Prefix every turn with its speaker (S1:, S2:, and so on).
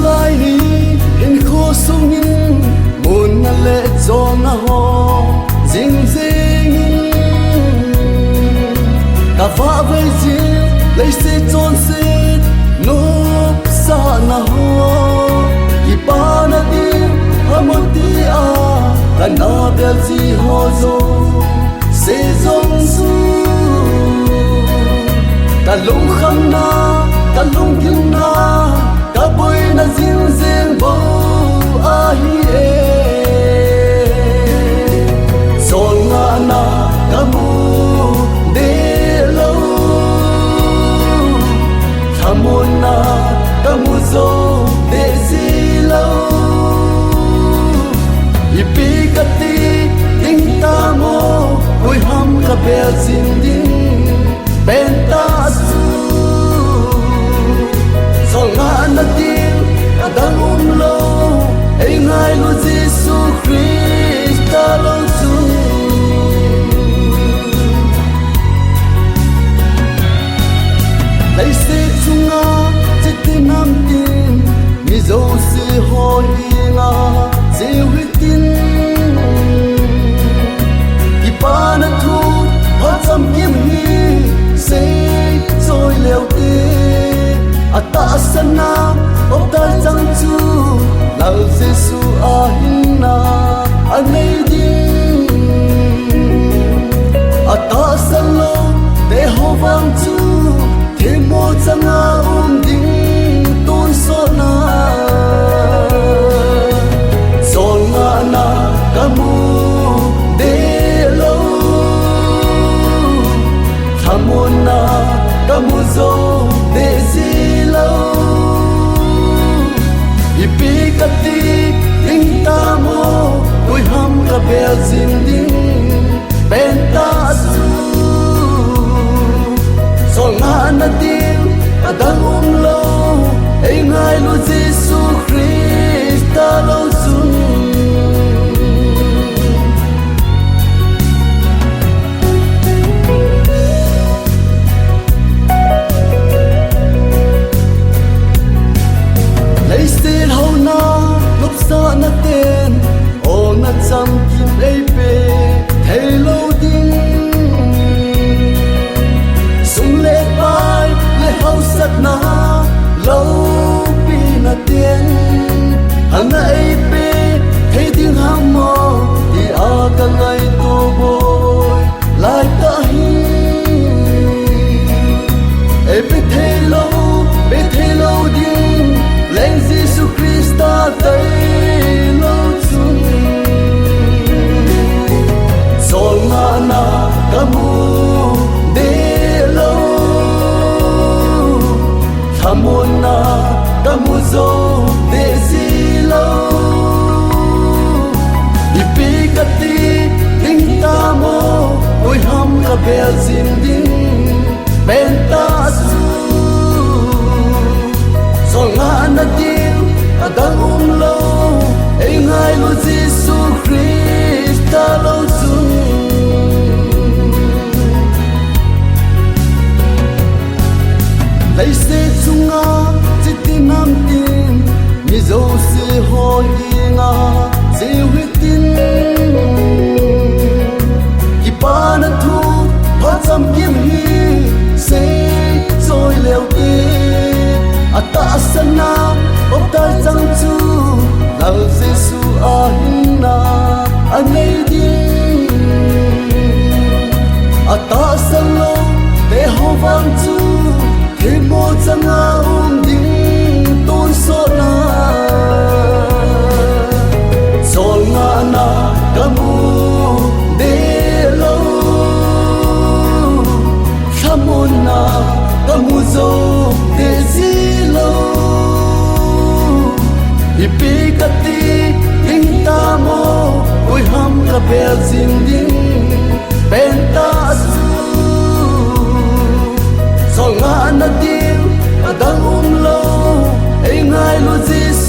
S1: lai ni in kho sung in mun na le zong na ho jing jing ka va ve ji lấy se chon se no sa na ho ki pa na ti hamoti a ka na bel ji ho zo se zong su ka lung kham na ka lung kim na ka boy na jing jing bo a hi e sol nga na ka mu de lo thamona ka mu zo de si lo ipi ka ti ding ta mo oi ham ka bel sin ding ben ta su sol nga na tin adang lo ai ngai lo Giêsu Christ ta lo su lấy se chunga chiti nam tin mi zo se ho hinga je wi tin ki pa na thu ho cham kim hi se choi leo ti ata sana op dai chang chu lao Giêsu a hinna anei din ata salo de ho wang chu the mo changa ding ton so na sol nga na kamu de lo thamona kamu zo de si lo ipi ka ti ding ta mo oi ham ka bel sin ding ben ta su sol nga na tin adang lo ai ngai lo Giêsu Christ ta lo sun lấy xin hầu na lúc xa na tên ô na chăm kim ai pe thầy lâu tin sung lệ bay lệ hậu sat na lâu pi na tiền hàng ai pe thầy tiếng ham mơ thì a cả ngày tu bồi lại ta hi ai pe thầy lâu din lên Giêsu Christ ta tay lâu chung sol nga na kamu de lo thamona kamu zo de si lo ipi ka ti ding ta mo oi ham ka bel sin ding ben ta su sol nga na tin adang lo ai ngai lo Giêsu Christ ta lo sun lấy se chunga chiti nam tin mi zo se ho hinga je wi tin ki pa na thu ho cham kim hi se choi leo ti ata sana op dai chang chu lao Giêsu a hinna anei din ata salo de ho wang chu the mo changa ding ton so na sol nga na kamu de lo thamona kamu zo de si lo ipi ka ti ding ta mo oi ham ka bel sin ding ben ta su sol nga na tin adang lo ai ngai lo Giêsu